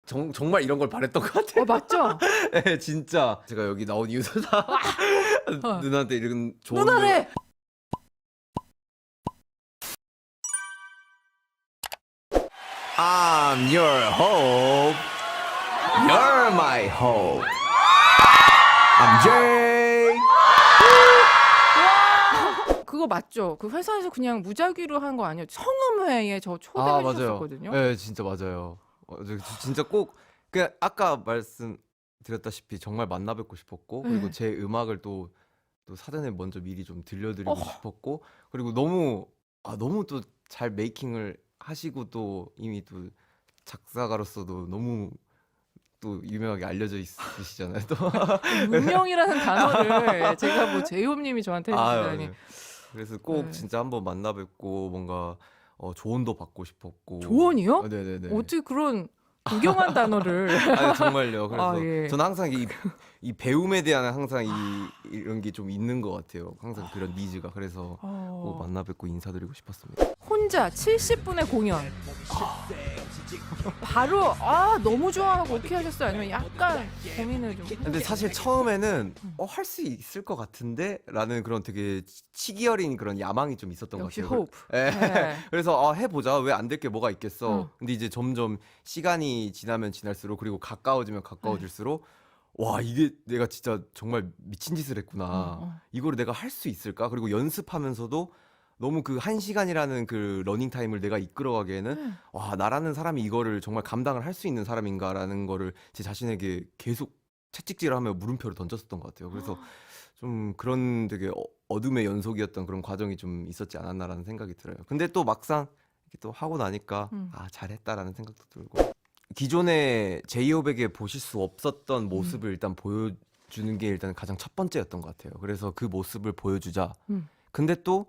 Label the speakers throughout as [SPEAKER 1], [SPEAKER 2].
[SPEAKER 1] 정말 이런 걸 바랬던 것 같아요.
[SPEAKER 2] 맞죠?
[SPEAKER 1] 네, 진짜 제가 여기 나온 이유도 다 누나한테 이런 좋은
[SPEAKER 2] 누나래.
[SPEAKER 1] I'm your hope. You're my hope. I'm Jay.
[SPEAKER 2] 그거 맞죠? 그 회사에서 그냥 무작위로 한 거 아니에요? 성음회에 저 초대해
[SPEAKER 1] 맞아요.
[SPEAKER 2] 주셨거든요.
[SPEAKER 1] 네, 진짜 맞아요. 진짜 꼭 그냥 아까 말씀드렸다시피 정말 만나 뵙고 싶었고 그리고
[SPEAKER 2] 네.
[SPEAKER 1] 제 음악을 또 사전에 먼저 미리 좀 들려드리고 싶었고 그리고 너무 또 잘 메이킹을 하시고 또 이미 또 작사가로서도 너무 또 유명하게 알려져 있으시잖아요. 또
[SPEAKER 2] 무명이라는 단어를 제가 뭐 제이홉님이 저한테 해주시다니.
[SPEAKER 1] 네. 그래서 꼭
[SPEAKER 2] 네.
[SPEAKER 1] 진짜 한번 만나 뵙고 뭔가 조언도 받고 싶었고.
[SPEAKER 2] 조언이요?
[SPEAKER 1] 네네네.
[SPEAKER 2] 어떻게 그런 구경한 단어를?
[SPEAKER 1] 아니 정말요. 그래서
[SPEAKER 2] 예.
[SPEAKER 1] 저는 항상 이 배움에 대한 항상 이런 게 좀 있는 것 같아요. 항상 그런 니즈가. 그래서 꼭 만나 뵙고 인사드리고 싶었습니다.
[SPEAKER 2] 혼자 70분의 공연. 바로 너무 좋아하고 오케이 하셨어요? 아니면 약간 고민을 좀?
[SPEAKER 1] 근데 사실 처음에는 할 수 있을 것 같은데 라는 그런 되게 치기 어린 그런 야망이 좀 있었던 것
[SPEAKER 2] 역시
[SPEAKER 1] 같아요.
[SPEAKER 2] 호흡.
[SPEAKER 1] 예.
[SPEAKER 2] 네.
[SPEAKER 1] 그래서 해보자. 왜 안 될 게 뭐가 있겠어.
[SPEAKER 2] 응.
[SPEAKER 1] 근데 이제 점점 시간이 지나면 지날수록 그리고 가까워지면 가까워질수록 와 이게 내가 진짜 정말 미친 짓을 했구나. 이거를 내가 할 수 있을까? 그리고 연습하면서도 너무 그 1시간이라는 그 러닝 타임을 내가 이끌어가기에는 와 나라는 사람이 이거를 정말 감당을 할 수 있는 사람인가라는 거를 제 자신에게 계속 채찍질을 하며 물음표를 던졌었던 것 같아요. 그래서 좀 그런 되게 어둠의 연속이었던 그런 과정이 좀 있었지 않았나라는 생각이 들어요. 근데 또 막상 이렇게 또 하고 나니까 잘했다라는 생각도 들고 기존의 제이홉에게 보실 수 없었던 모습을 일단 보여주는 게 일단 가장 첫 번째였던 것 같아요. 그래서 그 모습을 보여주자. 근데 또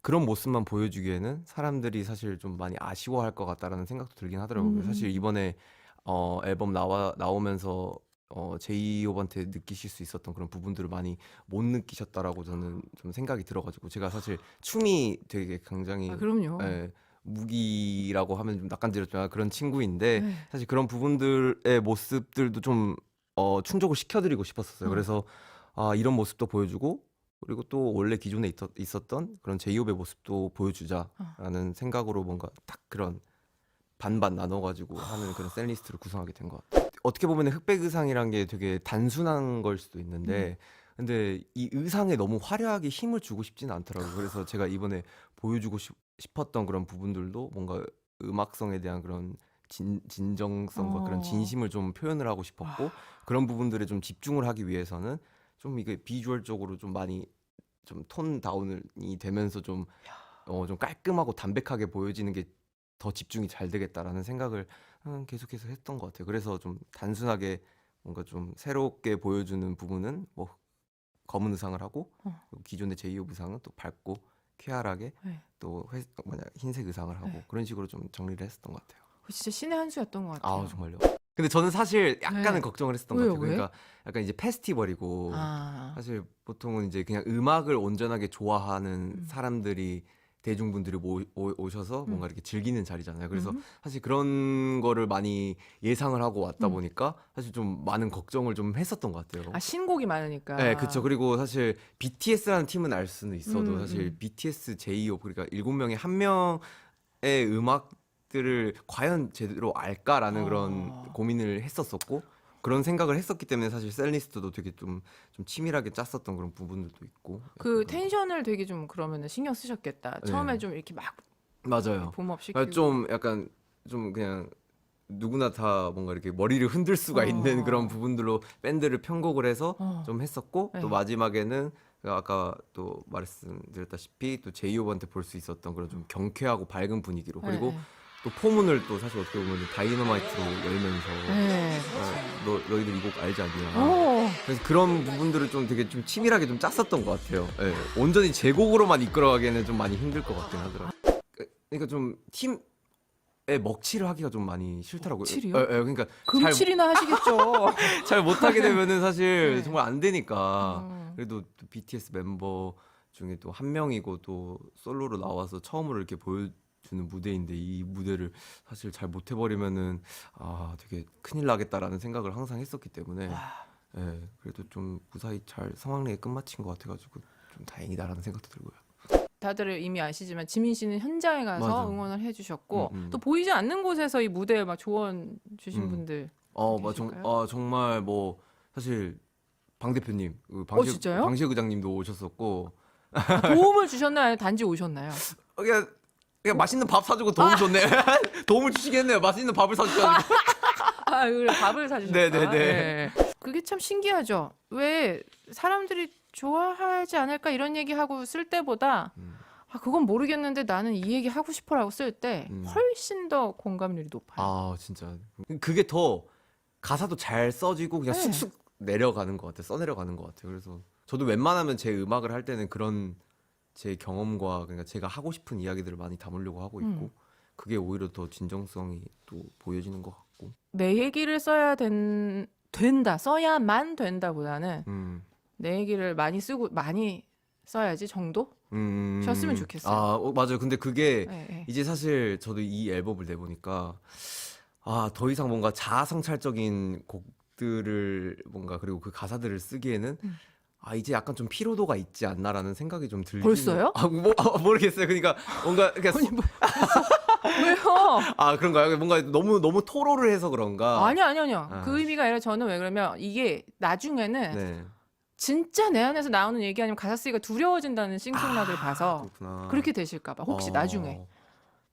[SPEAKER 1] 그런 모습만 보여주기에는 사람들이 사실 좀 많이 아쉬워할 것 같다라는 생각도 들긴 하더라고요. 사실 이번에 앨범 나오면서 제이홉한테 느끼실 수 있었던 그런 부분들을 많이 못 느끼셨다라고 저는 좀 생각이 들어가지고 제가 사실 춤이 되게 굉장히
[SPEAKER 2] 그럼요.
[SPEAKER 1] 무기라고 하면 좀 낯간지럽지만 그런 친구인데
[SPEAKER 2] 네.
[SPEAKER 1] 사실 그런 부분들의 모습들도 좀 충족을 시켜드리고 싶었어요. 그래서 이런 모습도 보여주고 그리고 또 원래 기존에 있었던 그런 제이홉의 모습도 보여주자라는 생각으로 뭔가 딱 그런 반반 나눠가지고 하는 그런 셀리스트를 구성하게 된 것 같아요. 어떻게 보면 흑백 의상이란 게 되게 단순한 걸 수도 있는데 근데 이 의상에 너무 화려하게 힘을 주고 싶지는 않더라고요. 그래서 제가 이번에 보여주고 싶었던 그런 부분들도 뭔가 음악성에 대한 그런 진정성과 그런 진심을 좀 표현을 하고 싶었고 그런 부분들에 좀 집중을 하기 위해서는 좀 이게 비주얼적으로 좀 많이 좀 톤 다운이 되면서 좀 깔끔하고 담백하게 보여지는 게 더 집중이 잘 되겠다라는 생각을 계속해서 했던 것 같아요. 그래서 좀 단순하게 뭔가 좀 새롭게 보여주는 부분은 뭐 검은 의상을 하고 그리고 기존의 제이홉 의상은 또 밝고 쾌활하게
[SPEAKER 2] 네.
[SPEAKER 1] 또 흰색 의상을 하고 그런 식으로 좀 정리를 했었던 것 같아요.
[SPEAKER 2] 진짜 신의 한 수였던 것 같아요.
[SPEAKER 1] 정말요. 근데 저는 사실 약간은
[SPEAKER 2] 네.
[SPEAKER 1] 걱정을 했었던
[SPEAKER 2] 왜요,
[SPEAKER 1] 것 같아요.
[SPEAKER 2] 왜?
[SPEAKER 1] 그러니까 약간 이제 페스티벌이고
[SPEAKER 2] 아.
[SPEAKER 1] 사실 보통은 이제 그냥 음악을 온전하게 좋아하는 사람들이 대중분들이 오셔서 뭔가 이렇게 즐기는 자리잖아요. 그래서 사실 그런 거를 많이 예상을 하고 왔다 보니까 사실 좀 많은 걱정을 좀 했었던 것 같아요.
[SPEAKER 2] 신곡이 많으니까.
[SPEAKER 1] 네, 그렇죠. 그리고 사실 BTS라는 팀은 알 수는 있어도 사실 BTS, 제이홉 그러니까 7명의 한 명의 음악들을 과연 제대로 알까라는 그런 고민을 했었었고 그런 생각을 했었기 때문에 사실 셀리스트도 되게 좀 치밀하게 짰었던 그런 부분들도 있고
[SPEAKER 2] 그
[SPEAKER 1] 약간
[SPEAKER 2] 텐션을 되게 좀 그러면은 신경 쓰셨겠다.
[SPEAKER 1] 네.
[SPEAKER 2] 처음에 좀 이렇게 막
[SPEAKER 1] 맞아요.
[SPEAKER 2] 붐업시키고.
[SPEAKER 1] 좀 약간 좀 그냥 누구나 다 뭔가 이렇게 머리를 흔들 수가 있는 그런 부분들로 밴드를 편곡을 해서 좀 했었고 또
[SPEAKER 2] 네.
[SPEAKER 1] 마지막에는 아까 또 말씀드렸다시피 또 제이홉한테 볼 수 있었던 그런 좀 경쾌하고 밝은 분위기로 그리고 또 포문을 또 사실 어떻게 보면 다이너마이트로 열면서
[SPEAKER 2] 네.
[SPEAKER 1] 너희들 이 곡 알지 않냐. 그래서 그런 부분들을 좀 되게 좀 치밀하게 좀 짰었던 것 같아요. 예, 온전히 제 곡으로만 이끌어가기에는 좀 많이 힘들 것 같긴 하더라고요. 그러니까 좀 팀의 먹칠을 하기가 좀 많이 싫더라고요.
[SPEAKER 2] 먹칠이요?
[SPEAKER 1] 그러니까
[SPEAKER 2] 금칠이나 하시겠죠.
[SPEAKER 1] 잘 못하게 되면은 사실 정말 안 되니까. 그래도 또 BTS 멤버 중에 또 한 명이고 또 솔로로 나와서 처음으로 이렇게 보여줄 주는 무대인데 이 무대를 사실 잘 못해버리면은 되게 큰일 나겠다라는 생각을 항상 했었기 때문에 예, 그래도 좀 무사히 잘 성황리에 끝마친 것 같아가지고 좀 다행이다라는 생각도 들고요.
[SPEAKER 2] 다들 이미 아시지만 지민 씨는 현장에 가서
[SPEAKER 1] 맞아.
[SPEAKER 2] 응원을 해주셨고
[SPEAKER 1] 또
[SPEAKER 2] 보이지 않는 곳에서 이 무대에 막 조언 주신
[SPEAKER 1] 음.
[SPEAKER 2] 분들
[SPEAKER 1] 뭐 정말 뭐 사실 방 대표님,
[SPEAKER 2] 진짜요?
[SPEAKER 1] 방시혁 의장님도 오셨었고
[SPEAKER 2] 도움을 주셨나요? 아니면 단지 오셨나요?
[SPEAKER 1] 그냥 맛있는 밥 사주고 도움 줬네. 도움을 주시겠네요. 맛있는 밥을 사주셔가지고.
[SPEAKER 2] 그래 밥을 사주셨다.
[SPEAKER 1] 네네네.
[SPEAKER 2] 네. 그게 참 신기하죠. 왜 사람들이 좋아하지 않을까 이런 얘기하고 쓸 때보다 그건 모르겠는데 나는 이 얘기 하고 싶어라고 쓸 때 훨씬 더 공감률이 높아요.
[SPEAKER 1] 진짜 그게 더 가사도 잘 써지고 그냥
[SPEAKER 2] 네.
[SPEAKER 1] 쑥쑥 내려가는 것 같아요. 써내려가는 것 같아요. 그래서 저도 웬만하면 제 음악을 할 때는 그런 제 경험과 그러니까 제가 하고 싶은 이야기들을 많이 담으려고 하고 있고 그게 오히려 더 진정성이 또 보여지는 것 같고.
[SPEAKER 2] 내 얘기를 써야만 된다보다는 내 얘기를 많이 쓰고 많이 써야지 정도? 셨으면 좋겠어요.
[SPEAKER 1] 맞아요. 근데 그게
[SPEAKER 2] 네.
[SPEAKER 1] 이제 사실 저도 이 앨범을 내보니까 더 이상 뭔가 자아성찰적인 곡들을 뭔가 그리고 그 가사들을 쓰기에는 이제 약간 좀 피로도가 있지 않나라는 생각이 좀 들긴.
[SPEAKER 2] 벌써요?
[SPEAKER 1] 모르겠어요. 그러니까 뭔가
[SPEAKER 2] 아니 왜요?
[SPEAKER 1] 그런가요? 뭔가 너무 토로를 해서 그런가?
[SPEAKER 2] 아니요. 그 의미가 아니라 저는 왜 그러면 이게 나중에는
[SPEAKER 1] 네.
[SPEAKER 2] 진짜 내 안에서 나오는 얘기 아니면 가사 쓰기가 두려워진다는 싱송라들 봐서
[SPEAKER 1] 그렇구나.
[SPEAKER 2] 그렇게 되실까봐 혹시 나중에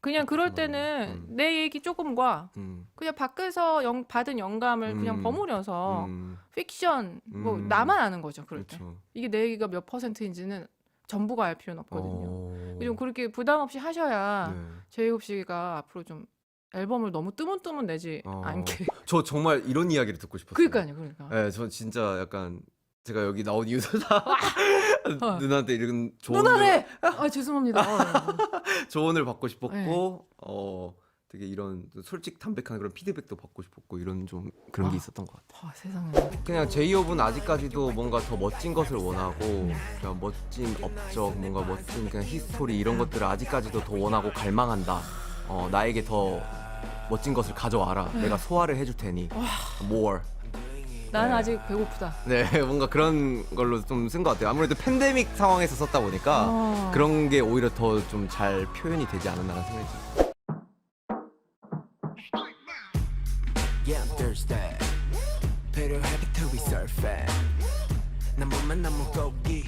[SPEAKER 2] 그냥 그럴 때는 내 얘기 조금과 그냥 밖에서 받은 영감을 그냥 버무려서 픽션 뭐 나만 아는 거죠. 그럴 때
[SPEAKER 1] 그렇죠.
[SPEAKER 2] 이게 내 얘기가 몇 %인지는 전부가 알 필요는 없거든요. 좀 그렇게 부담 없이 하셔야
[SPEAKER 1] 네.
[SPEAKER 2] 제이홉 씨가 앞으로 좀 앨범을 너무 뜨문뜨문 내지 않게.
[SPEAKER 1] 저 정말 이런 이야기를 듣고 싶었어요.
[SPEAKER 2] 그러니까.
[SPEAKER 1] 네, 저 진짜 약간 제가 여기 나온 이유도 다 누나한테 이런
[SPEAKER 2] 누나래. 죄송합니다.
[SPEAKER 1] 조언을 받고 싶었고 되게 이런 솔직 담백한 그런 피드백도 받고 싶었고 이런 좀 그런 게 있었던 것 같아요.
[SPEAKER 2] 세상에.
[SPEAKER 1] 그냥 제이홉은 아직까지도 뭔가 더 멋진 것을 원하고 그냥 멋진 업적, 뭔가 멋진 그냥 히스토리 이런 것들을 아직까지도 더 원하고 갈망한다. 나에게 더 멋진 것을 가져와라. 내가 소화를 해줄 테니. more.
[SPEAKER 2] 나는 아직 배고프다.
[SPEAKER 1] 네, 뭔가 그런 걸로 좀 쓴 것 같아요. 아무래도 팬데믹 상황에서 썼다 보니까 그런 게 오히려 더 좀 잘 표현이 되지 않았나라는 생각이 들어요.
[SPEAKER 3] Yeah, I'm thirsty. 필요하게 to be surfing. 난 몸만 너무 고기.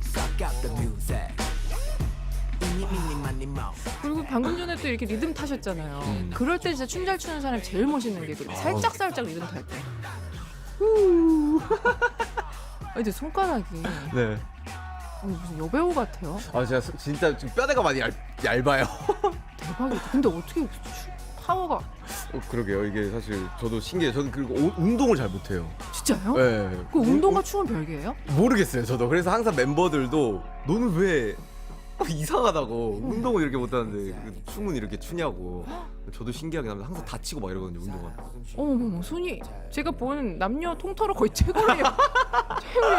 [SPEAKER 3] Suck out the music. 이니 미니 마니 마우.
[SPEAKER 2] 그리고 방금 전에 또 이렇게 리듬 타셨잖아요. 그럴 때 진짜 춤 잘 추는 사람이 제일 멋있는 게 그래. 살짝 리듬 탈 때. 근데 손가락이
[SPEAKER 1] 네.
[SPEAKER 2] 무슨 여배우 같아요.
[SPEAKER 1] 제가 진짜 좀 뼈대가 많이 얇아요.
[SPEAKER 2] 대박이다. 근데 어떻게 파워가
[SPEAKER 1] 그러게요. 이게 사실 저도 신기해요. 저는 그리고 운동을 잘 못해요.
[SPEAKER 2] 진짜요?
[SPEAKER 1] 네.
[SPEAKER 2] 그 운동과 춤은 별개예요?
[SPEAKER 1] 모르겠어요. 저도 그래서 항상 멤버들도 너는 왜 이상하다고 운동을 이렇게 못하는데 춤은 이렇게 추냐고. 저도 신기하긴 합니다. 항상 다치고 막 이러거든요. 운동을.
[SPEAKER 2] 어머 손이 제가 본 남녀 통틀어 거의 최고로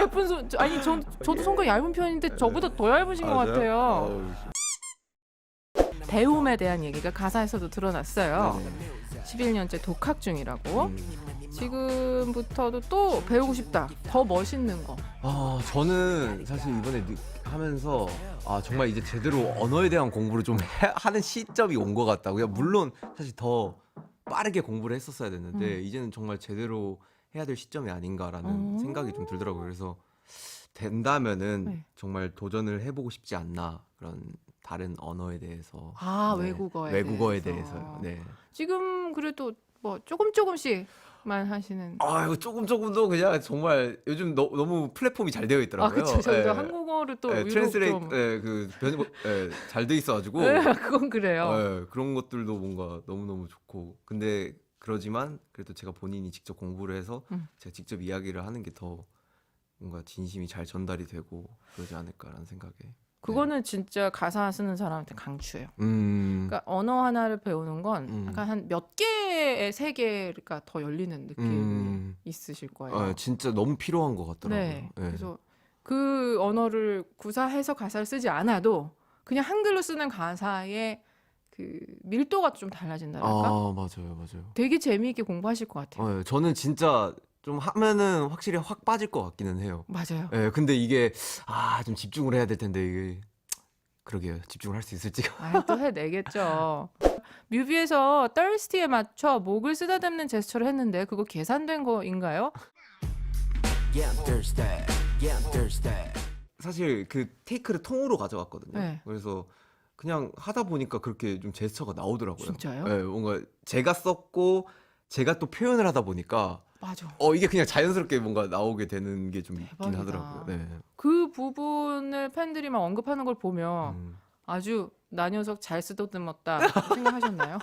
[SPEAKER 2] 예쁜 손. 아니 저도 손가 얇은 편인데 저보다 더 얇으신 것 같아요. 배움에 대한 얘기가 가사에서도 드러났어요. 11년째 독학 중이라고. 지금부터도 또 배우고 싶다. 더 멋있는 거.
[SPEAKER 1] 저는 사실 이번에 하면서 정말 이제 제대로 언어에 대한 공부를 좀 하는 시점이 온 것 같다고요. 물론 사실 더 빠르게 공부를 했었어야 됐는데 이제는 정말 제대로 해야 될 시점이 아닌가라는 생각이 좀 들더라고요. 그래서 된다면은 정말 도전을 해보고 싶지 않나 그런 다른 언어에 대해서. 외국어에 대해서요. 네.
[SPEAKER 2] 지금 그래도 뭐 조금씩만 하시는.
[SPEAKER 1] 이거 조금도 그냥 정말 요즘 너무 플랫폼이 잘 되어 있더라고요.
[SPEAKER 2] 그렇죠. 저희도 한국어를 또 유독
[SPEAKER 1] 트랜스레이트 잘 돼 있어가지고.
[SPEAKER 2] 그건 그래요.
[SPEAKER 1] 그런 것들도 뭔가 너무 좋고. 근데 그러지만 그래도 제가 본인이 직접 공부를 해서 제가 직접 이야기를 하는 게 더 뭔가 진심이 잘 전달이 되고 그러지 않을까라는 생각에.
[SPEAKER 2] 그거는 진짜 가사 쓰는 사람한테 강추해요.
[SPEAKER 1] 음.
[SPEAKER 2] 그러니까 언어 하나를 배우는 건 약간 한 몇 개의 세계가 더 열리는 느낌이 있으실 거예요.
[SPEAKER 1] 진짜 너무 필요한 것 같더라고요.
[SPEAKER 2] 네. 그래서 그 언어를 구사해서 가사를 쓰지 않아도 그냥 한글로 쓰는 가사의 그 밀도가 좀 달라진다랄까?
[SPEAKER 1] 맞아요.
[SPEAKER 2] 되게 재미있게 공부하실 것 같아요.
[SPEAKER 1] 저는 진짜 좀 하면은 확실히 확 빠질 것 같기는 해요.
[SPEAKER 2] 맞아요.
[SPEAKER 1] 근데 이게 좀 집중을 해야 될 텐데 이게 그러게요. 집중을 할 수 있을지가.
[SPEAKER 2] 또 해내겠죠. 뮤비에서 Thirsty에 맞춰 목을 쓰다듬는 제스처를 했는데 그거 계산된 거인가요?
[SPEAKER 3] Yeah, I'm thirsty. Yeah, I'm thirsty.
[SPEAKER 1] 사실 그 테이크를 통으로 가져왔거든요.
[SPEAKER 2] 네.
[SPEAKER 1] 그래서 그냥 하다 보니까 그렇게 좀 제스처가 나오더라고요.
[SPEAKER 2] 진짜요?
[SPEAKER 1] 뭔가 제가 썼고 제가 또 표현을 하다 보니까
[SPEAKER 2] 맞아.
[SPEAKER 1] 이게 그냥 자연스럽게 뭔가 나오게 되는 게 좀 있긴
[SPEAKER 2] 대박이다.
[SPEAKER 1] 하더라고요. 네.
[SPEAKER 2] 그 부분을 팬들이 막 언급하는 걸 보면
[SPEAKER 1] 음.
[SPEAKER 2] 아주 나 녀석 잘 쓰다듬었다 생각하셨나요?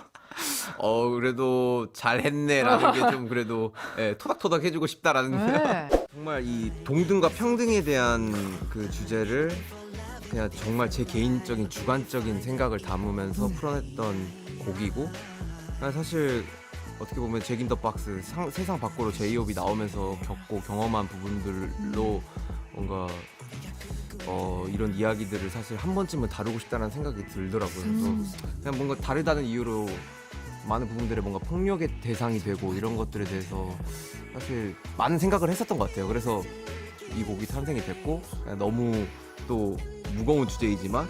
[SPEAKER 1] 그래도 잘했네라는 게 좀 그래도 토닥토닥 해주고 싶다라는
[SPEAKER 2] 네.
[SPEAKER 1] 정말 이 동등과 평등에 대한 그 주제를 그냥 정말 제 개인적인 주관적인 생각을 담으면서 풀어냈던 곡이고 사실 어떻게 보면 잭 인 더 박스 세상 밖으로 제이홉이 나오면서 겪고 경험한 부분들로 뭔가 이런 이야기들을 사실 한 번쯤은 다루고 싶다는 생각이 들더라고요. 그래서 그냥 뭔가 다르다는 이유로 많은 부분들에 뭔가 폭력의 대상이 되고 이런 것들에 대해서 사실 많은 생각을 했었던 것 같아요. 그래서 이 곡이 탄생이 됐고 너무 또 무거운 주제이지만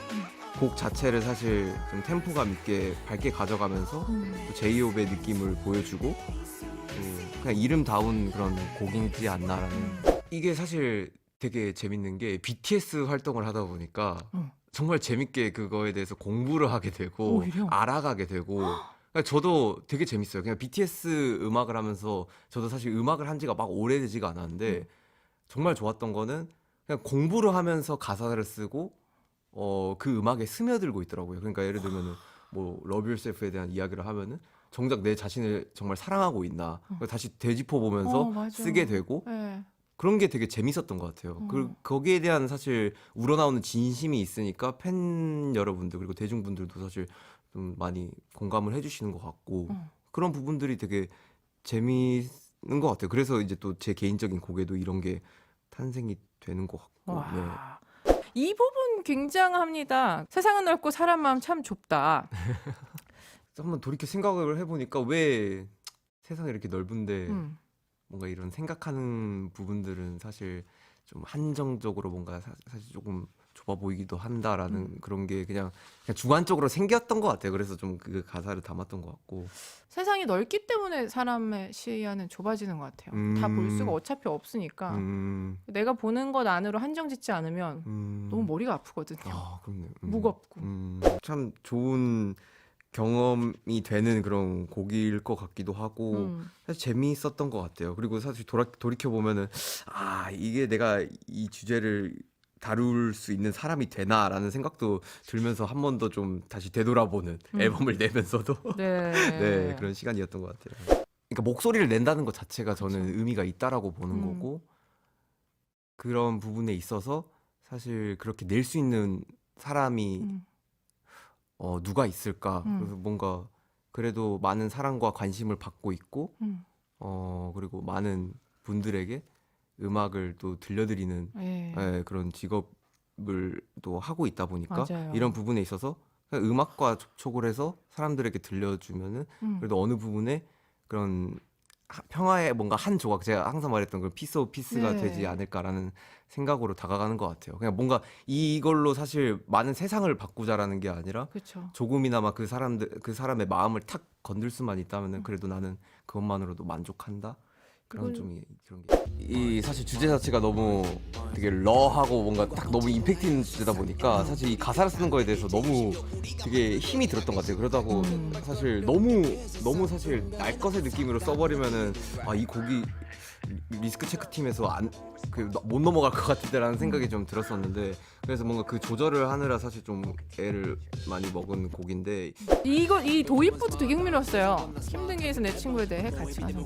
[SPEAKER 1] 곡 자체를 사실 좀 템포감 있게 밝게 가져가면서 또 제이홉의 느낌을 보여주고 또 그냥 이름다운 그런 곡이지 않나라는 이게 사실 되게 재밌는 게 BTS 활동을 하다 보니까 정말 재밌게 그거에 대해서 공부를 하게 되고
[SPEAKER 2] 오히려?
[SPEAKER 1] 알아가게 되고 그러니까 저도 되게 재밌어요. 그냥 BTS 음악을 하면서 저도 사실 음악을 한 지가 막 오래되지가 않았는데 정말 좋았던 거는 그냥 공부를 하면서 가사를 쓰고 그 음악에 스며들고 있더라고요. 그러니까 예를 들면은 뭐 Love Yourself에 대한 이야기를 하면은 정작 내 자신을 정말 사랑하고 있나 다시 되짚어 보면서
[SPEAKER 2] 맞아.
[SPEAKER 1] 쓰게 되고
[SPEAKER 2] 네.
[SPEAKER 1] 그런 게 되게 재밌었던 것 같아요. 거기에 대한 사실 우러나오는 진심이 있으니까 팬 여러분들 그리고 대중분들도 사실 좀 많이 공감을 해주시는 것 같고 그런 부분들이 되게 재미있는 것 같아요. 그래서 이제 또 제 개인적인 곡에도 이런 게 탄생이 되는 것 같고. 네.
[SPEAKER 2] 와. 이 부분 굉장합니다. 세상은 넓고 사람 마음 참 좁다.
[SPEAKER 1] 한번 돌이켜 생각을 해보니까 왜 세상이 이렇게 넓은데 뭔가 이런 생각하는 부분들은 사실 좀 한정적으로 뭔가 사실 조금 좁아 보이기도 한다라는 그런 게 그냥 주관적으로 생겼던 것 같아요. 그래서 좀 그 가사를 담았던 것 같고.
[SPEAKER 2] 세상이 넓기 때문에 사람의 시야는 좁아지는 것 같아요. 다 볼 수가 어차피 없으니까 내가 보는 것 안으로 한정 짓지 않으면 너무 머리가 아프거든요.
[SPEAKER 1] 그렇네요.
[SPEAKER 2] 무겁고.
[SPEAKER 1] 참 좋은 경험이 되는 그런 곡일 것 같기도 하고 사실 재미있었던 것 같아요. 그리고 사실 돌이켜 보면은 이게 내가 이 주제를 다룰 수 있는 사람이 되나라는 생각도 들면서 한 번 더 좀 다시 되돌아보는 앨범을 내면서도
[SPEAKER 2] 네.
[SPEAKER 1] 네, 그런 시간이었던 것 같아요. 그러니까 목소리를 낸다는 것 자체가 저는 의미가 있다라고 보는 거고 그런 부분에 있어서 사실 그렇게 낼 수 있는 사람이 누가 있을까? 그래서 뭔가 그래도 많은 사랑과 관심을 받고 있고 그리고 많은 분들에게 음악을 또 들려드리는
[SPEAKER 2] 네.
[SPEAKER 1] 그런 직업을 또 하고 있다 보니까
[SPEAKER 2] 맞아요.
[SPEAKER 1] 이런 부분에 있어서 그냥 음악과 접촉을 해서 사람들에게 들려주면은 그래도 어느 부분에 그런 평화의 뭔가 한 조각 제가 항상 말했던 그 피스 오브 피스가
[SPEAKER 2] 네.
[SPEAKER 1] 되지 않을까라는 생각으로 다가가는 것 같아요. 그냥 뭔가 이걸로 사실 많은 세상을 바꾸자라는 게 아니라
[SPEAKER 2] 그렇죠.
[SPEAKER 1] 조금이나마 그 사람의 마음을 탁 건들 수만 있다면은 그래도 나는 그것만으로도 만족한다. 그런 좀 그런 게. 이 사실 주제 자체가 너무 되게 러하고 뭔가 딱 너무 임팩트 있는 주제다 보니까 사실 이 가사를 쓰는 거에 대해서 너무 되게 힘이 들었던 것 같아요. 그러다고 사실 너무 사실 날 것의 느낌으로 써버리면은 이 곡이 리스크 체크 팀에서 못 넘어갈 것 같은데라는 생각이 좀 들었었는데 그래서 뭔가 그 조절을 하느라 사실 좀 애를 많이 먹은 곡인데
[SPEAKER 2] 이 도입부도 되게 흥미로웠어요. 힘든 게에서 내 친구에 대해 같이 가는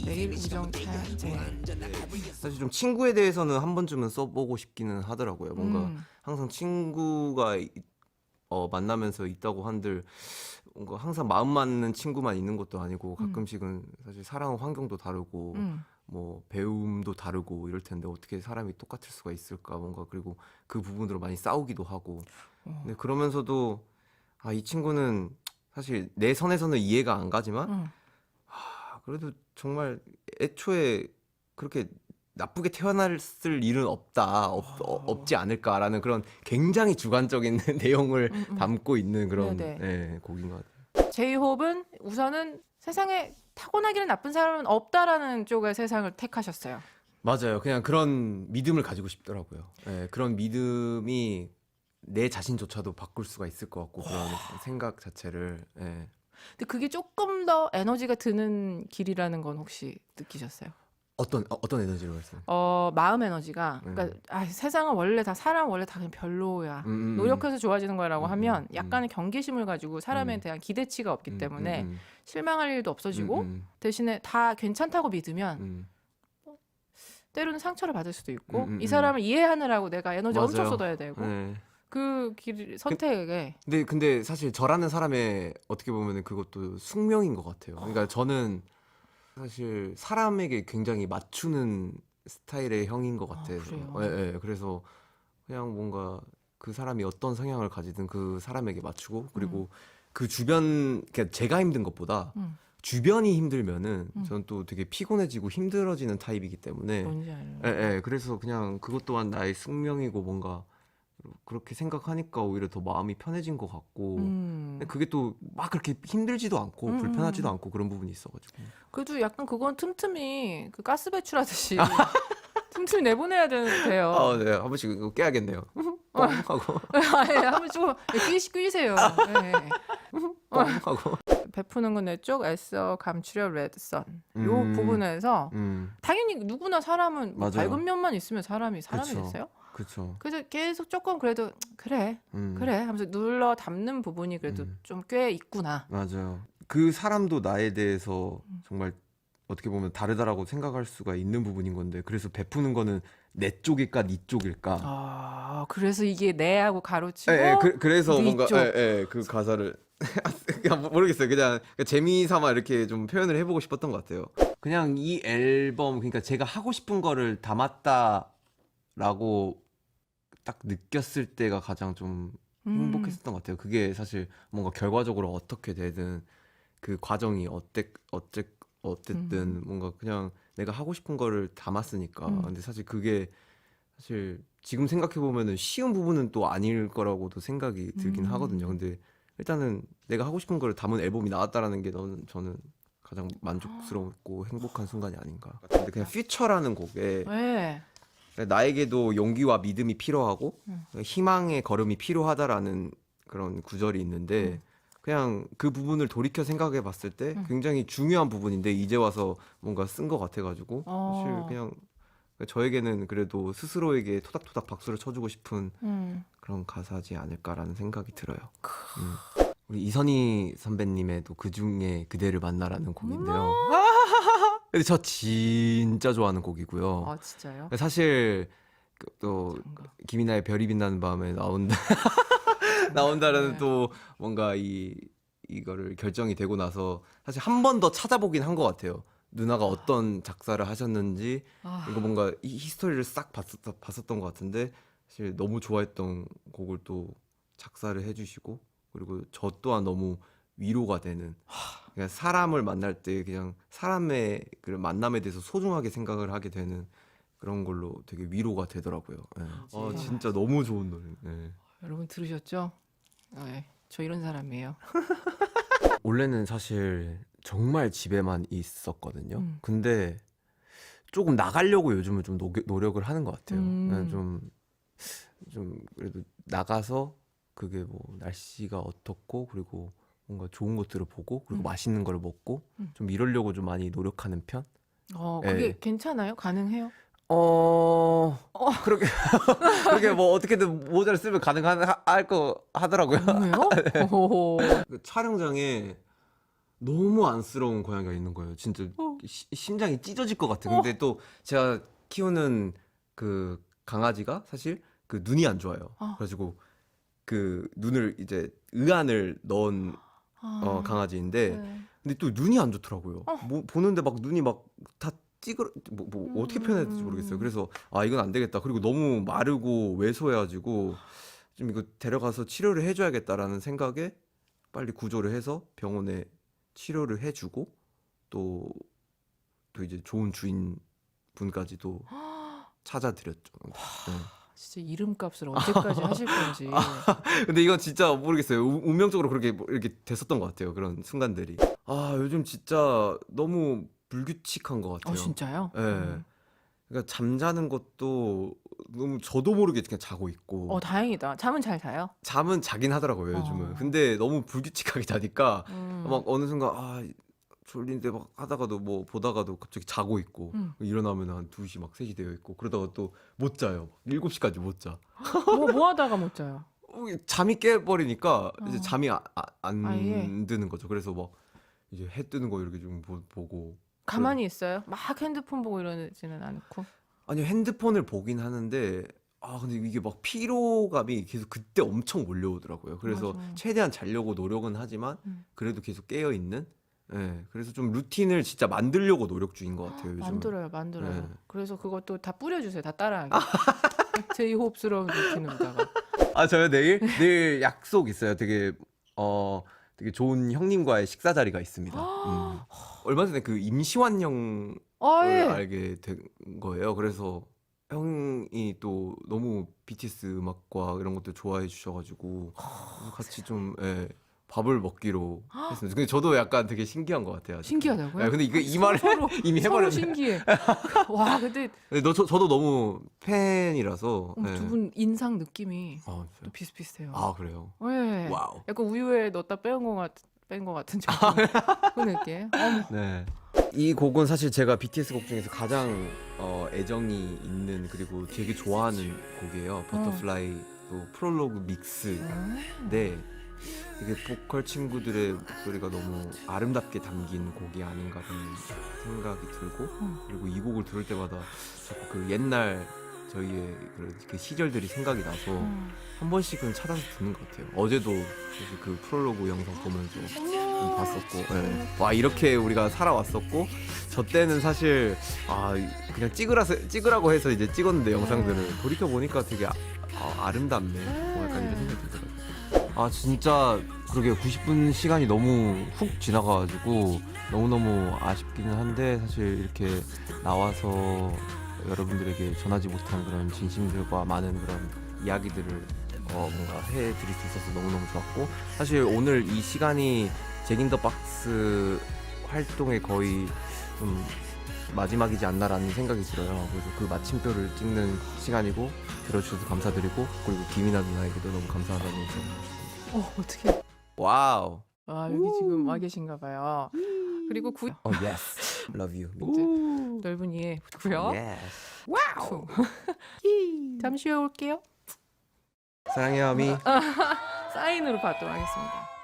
[SPEAKER 2] 내일 우정 타제.
[SPEAKER 1] 사실 좀 친구에 대해서는 한 번쯤은 써보고 싶기는 하더라고요. 뭔가 항상 친구가 만나면서 있다고 한들 뭔가 항상 마음 맞는 친구만 있는 것도 아니고 가끔씩은 사실 살아온 환경도 다르고 뭐 배움도 다르고 이럴 텐데 어떻게 사람이 똑같을 수가 있을까 뭔가 그리고 그 부분으로 많이 싸우기도 하고 근데 그러면서도 아, 이 친구는 사실 내 선에서는 이해가 안 가지만 그래도 정말 애초에 그렇게 나쁘게 태어났을 일은 없지 않을까라는 그런 굉장히 주관적인 내용을 담고 있는 그런
[SPEAKER 2] 네네.
[SPEAKER 1] 예, 곡인 것 같아요.
[SPEAKER 2] 제이홉은 우선은 세상에 타고나기는 나쁜 사람은 없다라는 쪽의 세상을 택하셨어요.
[SPEAKER 1] 맞아요. 그냥 그런 믿음을 가지고 싶더라고요. 예, 그런 믿음이 내 자신조차도 바꿀 수가 있을 것 같고 그런 생각 자체를 예.
[SPEAKER 2] 근데 그게 조금 더 에너지가 드는 길이라는 건 혹시 느끼셨어요?
[SPEAKER 1] 어떤 에너지를 말씀?
[SPEAKER 2] 마음 에너지가 그러니까 세상은 원래 다 사람 원래 다 그냥 별로야. 노력해서 좋아지는 거라고 하면 약간의 경계심을 가지고 사람에 대한 기대치가 없기 때문에 실망할 일도 없어지고 대신에 다 괜찮다고 믿으면 때로는 상처를 받을 수도 있고 이 사람을 이해하느라고 내가 에너지 엄청
[SPEAKER 1] 맞아요.
[SPEAKER 2] 쏟아야 되고
[SPEAKER 1] 네.
[SPEAKER 2] 그 길 선택에
[SPEAKER 1] 근데 사실 저라는 사람의 어떻게 보면 그것도 숙명인 것 같아요. 그러니까 저는 사실 사람에게 굉장히 맞추는 스타일의 형인 것 같아요.
[SPEAKER 2] 그래요?
[SPEAKER 1] 예, 예. 그래서 그냥 뭔가 그 사람이 어떤 성향을 가지든 그 사람에게 맞추고 그리고 그 주변 그러니까 제가 힘든 것보다 주변이 힘들면은 저는 또 되게 피곤해지고 힘들어지는 타입이기 때문에
[SPEAKER 2] 뭔지 알아요.
[SPEAKER 1] 예, 예. 그래서 그냥 그것 또한 나의 숙명이고 뭔가 그렇게 생각하니까 오히려 더 마음이 편해진 것 같고 근데 그게 또 막 그렇게 힘들지도 않고 불편하지도 않고 그런 부분이 있어가지고
[SPEAKER 2] 그래도 약간 그건 틈틈이 그 가스 배출하듯이 틈틈이 내보내야 돼요.
[SPEAKER 1] 아, 네. 한 번씩 이거 깨야겠네요. 뻥 하고
[SPEAKER 2] 아예 한번 좀 끼세요. 네.
[SPEAKER 1] 뻥 하고
[SPEAKER 2] 베푸는 건 내 쪽, 애써 감추려 레드선. 요
[SPEAKER 1] 음.
[SPEAKER 2] 부분에서 당연히 누구나 사람은 뭐
[SPEAKER 1] 맞아요.
[SPEAKER 2] 밝은 면만 있으면 사람이
[SPEAKER 1] 그쵸.
[SPEAKER 2] 됐어요.
[SPEAKER 1] 그렇죠.
[SPEAKER 2] 그래서 계속 조금 그래도 그래 하면서 눌러 담는 부분이 그래도 좀 꽤 있구나.
[SPEAKER 1] 맞아요. 그 사람도 나에 대해서 정말 어떻게 보면 다르다라고 생각할 수가 있는 부분인 건데 그래서 베푸는 거는 내 쪽일까 네 쪽일까
[SPEAKER 2] 아 그래서 이게 내하고 가로치고
[SPEAKER 1] 예, 예, 그래서
[SPEAKER 2] 네
[SPEAKER 1] 뭔가
[SPEAKER 2] 쪽.
[SPEAKER 1] 예, 예, 그 가사를 그냥 모르겠어요. 그냥 재미삼아 이렇게 좀 표현을 해보고 싶었던 것 같아요. 그냥 이 앨범 그러니까 제가 하고 싶은 거를 담았다라고 딱 느꼈을 때가 가장 좀 행복했었던 것 같아요. 그게 사실 뭔가 결과적으로 어떻게 되든 그 과정이 어쨌든 뭔가 그냥 내가 하고 싶은 거를 담았으니까. 근데 사실 그게 사실 지금 생각해 보면은 쉬운 부분은 또 아닐 거라고도 생각이 들긴 하거든요. 근데 일단은 내가 하고 싶은 거를 담은 앨범이 나왔다라는 게 저는 가장 만족스럽고 행복한 순간이 아닌가. 근데 그냥 퓨처라는 곡에
[SPEAKER 2] 네.
[SPEAKER 1] 나에게도 용기와 믿음이 필요하고 희망의 걸음이 필요하다라는 그런 구절이 있는데 그냥 그 부분을 돌이켜 생각해 봤을 때 굉장히 중요한 부분인데 이제 와서 뭔가 쓴 것 같아가지고 사실 그냥 저에게는 그래도 스스로에게 토닥토닥 박수를 쳐주고 싶은 그런 가사지 않을까라는 생각이 들어요. 우리 이선희 선배님의 또 그중에 그대를 만나라는 곡인데요. 근데 저 진짜 좋아하는 곡이고요.
[SPEAKER 2] 아 진짜요?
[SPEAKER 1] 사실 또 김이나의 별이 빛나는 밤에 나온다는
[SPEAKER 2] 네.
[SPEAKER 1] 또 뭔가 이거를 결정이 되고 나서 사실 한 번 더 찾아보긴 한 것 같아요. 누나가 어떤 작사를 하셨는지 이거 뭔가 이 히스토리를 싹 봤었던 것 같은데 사실 너무 좋아했던 곡을 또 작사를 해주시고 그리고 저 또한 너무 위로가 되는 그냥 사람을 만날 때 그냥 사람의 그 만남에 대해서 소중하게 생각을 하게 되는 그런 걸로 되게 위로가 되더라고요. 네. 진짜 너무 좋은 노래. 네.
[SPEAKER 2] 여러분 들으셨죠? 네, 저 이런 사람이에요.
[SPEAKER 1] 원래는 사실 정말 집에만 있었거든요. 근데 조금 나가려고 요즘은 좀 노력을 하는 것 같아요. 네, 좀 그래도 나가서 그게 뭐 날씨가 어떻고 그리고 뭔가 좋은 것들을 보고 그리고 맛있는 걸 먹고 좀 이러려고 좀 많이 노력하는 편?
[SPEAKER 2] 그게
[SPEAKER 1] 예.
[SPEAKER 2] 괜찮아요? 가능해요?
[SPEAKER 1] 그렇게 뭐 어떻게든 모자를 쓰면 가능할 거 하더라고요.
[SPEAKER 2] 왜요? 오.
[SPEAKER 1] 그 촬영장에 너무 안쓰러운 고양이가 있는 거예요. 진짜 심장이 찢어질 것 같아. 근데 또 제가 키우는 그 강아지가 사실 그 눈이 안 좋아요. 그래가지고 그 눈을 이제 의안을 넣은 강아지인데
[SPEAKER 2] 네.
[SPEAKER 1] 근데 또 눈이 안 좋더라고요. 뭐 보는데 막 눈이 막 다 어떻게 표현해야 될지 모르겠어요. 그래서 아 이건 안 되겠다. 그리고 너무 마르고 왜소해가지고 좀 이거 데려가서 치료를 해줘야겠다라는 생각에 빨리 구조를 해서 병원에 치료를 해주고 또 이제 좋은 주인분까지도 찾아드렸죠. 네.
[SPEAKER 2] 진짜 이름값을 언제까지 하실 건지.
[SPEAKER 1] 근데 이건 진짜 모르겠어요. 운명적으로 그렇게 이렇게 됐었던 것 같아요. 그런 순간들이. 아 요즘 진짜 너무 불규칙한 것 같아요.
[SPEAKER 2] 진짜요?
[SPEAKER 1] 예. 그러니까 잠자는 것도 너무 저도 모르게 그냥 자고 있고
[SPEAKER 2] 다행이다. 잠은 잘 자요?
[SPEAKER 1] 잠은 자긴 하더라고요 요즘은. 근데 너무 불규칙하게 자니까 막 어느 순간 아 졸린데 막 하다가도 뭐 보다가도 갑자기 자고 있고 일어나면 한 2시 막 3시 되어 있고 그러다가 또 못 자요. 7시까지 못 자.
[SPEAKER 2] 뭐 하다가 못 자요?
[SPEAKER 1] 잠이 깨버리니까 이제 잠이 안
[SPEAKER 2] 아예?
[SPEAKER 1] 드는 거죠. 그래서 막 이제 해 뜨는 거 이렇게 좀 보고
[SPEAKER 2] 가만히 있어요? 막 핸드폰 보고 이러지는 않고?
[SPEAKER 1] 아니요 핸드폰을 보긴 하는데 아 근데 이게 막 피로감이 계속 그때 엄청 몰려오더라고요. 그래서
[SPEAKER 2] 맞아.
[SPEAKER 1] 최대한 자려고 노력은 하지만 그래도 계속 깨어 있는. 네, 그래서 좀 루틴을 진짜 만들려고 노력 중인 것 같아요 요즘.
[SPEAKER 2] 만들어요.
[SPEAKER 1] 네.
[SPEAKER 2] 그래서 그것도 다 뿌려주세요. 다 따라하게. 제 호흡스러운 루틴으로다가.
[SPEAKER 1] 아 저요 내일 약속 있어요. 되게 좋은 형님과의 식사 자리가 있습니다. 얼마 전에 그 임시완 형을
[SPEAKER 2] 예.
[SPEAKER 1] 알게 된 거예요. 그래서 형이 또 너무 BTS 음악과 이런 것들 좋아해 주셔가지고 같이 좀 밥을 먹기로 했습니다. 근데 저도 약간 되게 신기한 것 같아요. 아직도.
[SPEAKER 2] 신기하다고요?
[SPEAKER 1] 네, 근데 이 말을 이미
[SPEAKER 2] 서로
[SPEAKER 1] 해버렸네.
[SPEAKER 2] 신기해. 와, 근데
[SPEAKER 1] 근데 저도 너무 팬이라서.
[SPEAKER 2] 두 분 인상 느낌이
[SPEAKER 1] 아,
[SPEAKER 2] 또 비슷비슷해요.
[SPEAKER 1] 아 그래요?
[SPEAKER 2] 네.
[SPEAKER 1] 와우.
[SPEAKER 2] 약간 우유에 넣었다 뺀 거 같은 좀 그 느낌.
[SPEAKER 1] 네. 이 곡은 사실 제가 BTS 곡 중에서 가장 애정이 있는 그리고 되게 좋아하는 곡이에요. 버터플라이 또 프롤로그 믹스인데 이게 보컬 친구들의 목소리가 너무 아름답게 담긴 곡이 아닌가라는 생각이 들고 그리고 이 곡을 들을 때마다 자꾸 그 옛날 저희의 그 시절들이 생각이 나서 한 번씩은 찾아서 듣는 것 같아요. 어제도 사실 그 프롤로그 영상 보면서 봤었고, 와 이렇게 우리가 살아왔었고, 저 때는 사실 그냥 찍으라고 해서 이제 찍었는데 영상들을 돌이켜 보니까 되게 아름답네. 뭐 약간 이런 생각이 들더라고요. 아 진짜 그러게 90분 시간이 너무 훅 지나가가지고 너무너무 아쉽기는 한데 사실 이렇게 나와서 여러분들에게 전하지 못한 그런 진심들과 많은 그런 이야기들을 뭔가 해드릴 수 있어서 너무너무 좋았고 사실 오늘 이 시간이 잭인더박스 활동의 거의 좀 마지막이지 않나라는 생각이 들어요. 그래서 그 마침표를 찍는 시간이고 들어주셔서 감사드리고 그리고 김이나 누나에게도 너무 감사하다는 생각을
[SPEAKER 2] 어떻게?
[SPEAKER 1] 와우.
[SPEAKER 2] 여기 지금 와 계신가 봐요. 그리고
[SPEAKER 1] yes. Love you.
[SPEAKER 2] 넓은 이해 부탁고요.
[SPEAKER 1] Yes.
[SPEAKER 2] 와우. 잠시 후에 올게요.
[SPEAKER 1] 사랑해요, 아미.
[SPEAKER 2] 사인으로 받도록 하겠습니다.